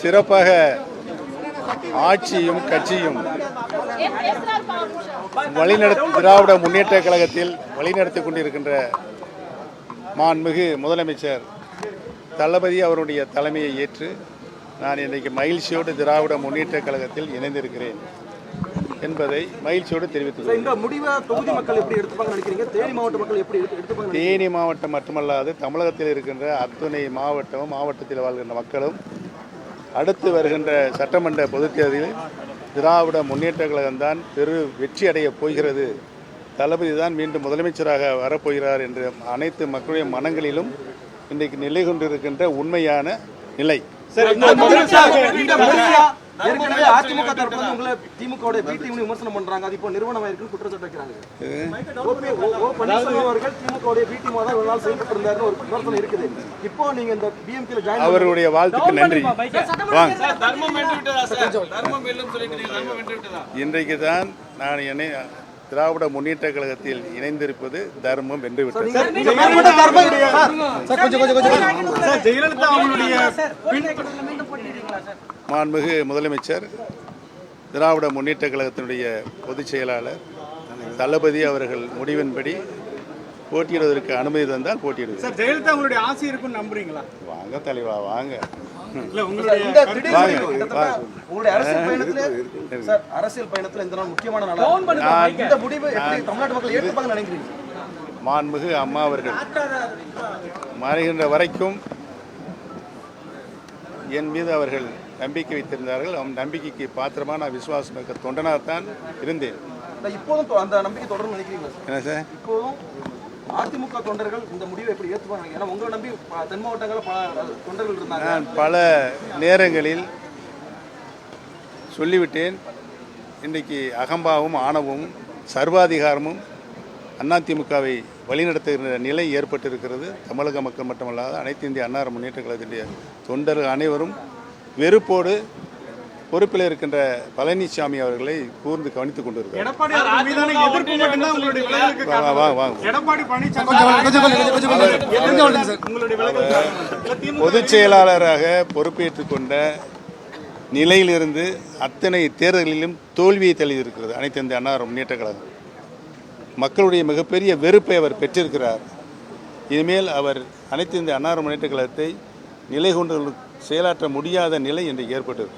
சிறப்பாக ஆட்சியும் கட்சியும் திராவிட முன்னேற்ற கழகத்தில் வழிநடத்தி கொண்டிருக்கின்ற மாண்புமிகு முதலமைச்சர் தளபதி அவருடைய தலைமையை ஏற்று நான் இன்றைக்கு மகிழ்ச்சியோடு திராவிட முன்னேற்ற கழகத்தில் இணைந்திருக்கிறேன் என்பதை மகிழ்ச்சியோடு தெரிவித்துள்ளேன். இந்த முடிவை தொகுதி மக்கள் எப்படி எடுத்துப்பாங்க நினைக்கிறீங்க? தேனி மாவட்ட மக்கள் எப்படி எடுத்துப்பாங்க? தேனி மாவட்டம் மட்டுமல்லாது தமிழகத்தில் இருக்கின்ற அத்துணை மாவட்டத்தில் வாழ்கின்ற மக்களும் அடுத்து வருகின்ற சட்டமன்ற பொதுத் தேர்தலில் திராவிட முன்னேற்ற கழகம்தான் வெற்றி அடைய போகிறது, தளபதி தான் மீண்டும் முதலமைச்சராக வரப்போகிறார் என்ற அனைத்து மக்களுடைய மனங்களிலும் இன்றைக்கு நிலை கொண்டிருக்கின்ற உண்மையான நிலை. ஏற்கனவே அதிமுக தரப்புல உங்களை திமுகவோட பி டீம் விமர்சனம் பண்றாங்க. அது இப்போ நிறுவனமா இருக்குன்னு குற்றச்சாட்டு வைக்கிறாங்க. பன்னீர்செல்வம் அவர்கள் திமுகவோட பி டீமா தான் இவ்வளவு நாள் செயல்பட்டு இருந்தாருன்னு ஒரு விமர்சனம் இருக்குது. இப்போ நீங்க இந்த பிஎம்கேல ஜாயின் அவருடைய வாழ்த்துக்கு நன்றி. இன்றைக்கு தான் நான் என்னை திராவிட முன்னேற்ற கழகத்தில் இணைந்திருப்பது தர்மம் வென்று விட்டது. மாண்புமிகு முதலமைச்சர் திராவிட முன்னேற்ற கழகத்தினுடைய பொதுச் செயலாளர் தளபதி அவர்கள் முடிவின்படி போட்டியிடுவதற்கு அனுமதி தந்தால் போட்டியிடுவது. ஜெயலலிதா உங்களுடைய ஆசை இருக்குன்னு நம்புறீங்களா? வாங்க தலைவா வாங்க. அரசியல் பயணத்துல இந்த நாள் முக்கியமான நாள். இந்த முடிவு எப்படி தமிழ்நாட்டு மக்கள் ஏற்றுப்பாங்க நினைக்கிறீங்க? மாண்புமிகு அம்மா அவர்கள் மறைகின்ற வரைக்கும் என் மீது அவர்கள் நம்பிக்கை வைத்திருந்தார்கள். அவன் நம்பிக்கைக்கு பாத்திரமான விசுவாசம் இருக்க தொண்டனாகத்தான் இருந்தேன். இப்போதும் அந்த நம்பிக்கை தொடர்ந்து நினைக்கிறீங்களா? என்ன சார், இப்போதும் அதிமுக தொண்டர்கள் இந்த முடிவை எப்படி ஏற்றுப்பாங்க? ஏன்னா உங்களை நம்பி தென் மாவட்டங்களில் பல தொண்டர்கள் இருந்தாங்க. நான் பல நேரங்களில் சொல்லிவிட்டேன். இன்றைக்கு அகம்பாவும் ஆணவமும் சர்வாதிகாரமும் அதிமுகவை வழிநடத்துகிற நிலை ஏற்பட்டிருக்கிறது. தமிழக மக்கள் மட்டுமல்லாத அனைத்து இந்திய அன்னார முன்னேற்ற கழகத்தினுடைய தொண்டர்கள் அனைவரும் வெறுப்போடு பொறுப்பில் இருக்கின்ற பழனிசாமி அவர்களை கூர்ந்து கவனித்துக் கொண்டிருக்கிறார். பொதுச் செயலாளராக பொறுப்பேற்றுக் கொண்ட நிலையிலிருந்து அத்தனை தேர்தல்களிலும் தோல்வியை தழுவியிருக்கிறது அனைத்து இந்திய அன்னார முன்னேற்ற கழகம். மக்களுடைய மிகப்பெரிய வெறுப்பை அவர் பெற்றிருக்கிறார். இனிமேல் அவர் அனைத்து இந்திய அன்னார முன்னேற்ற கழகத்தை நிலை கொண்டு செயலாற்ற முடியாத நிலை இன்றைக்கு ஏற்பட்டிருக்கிறது.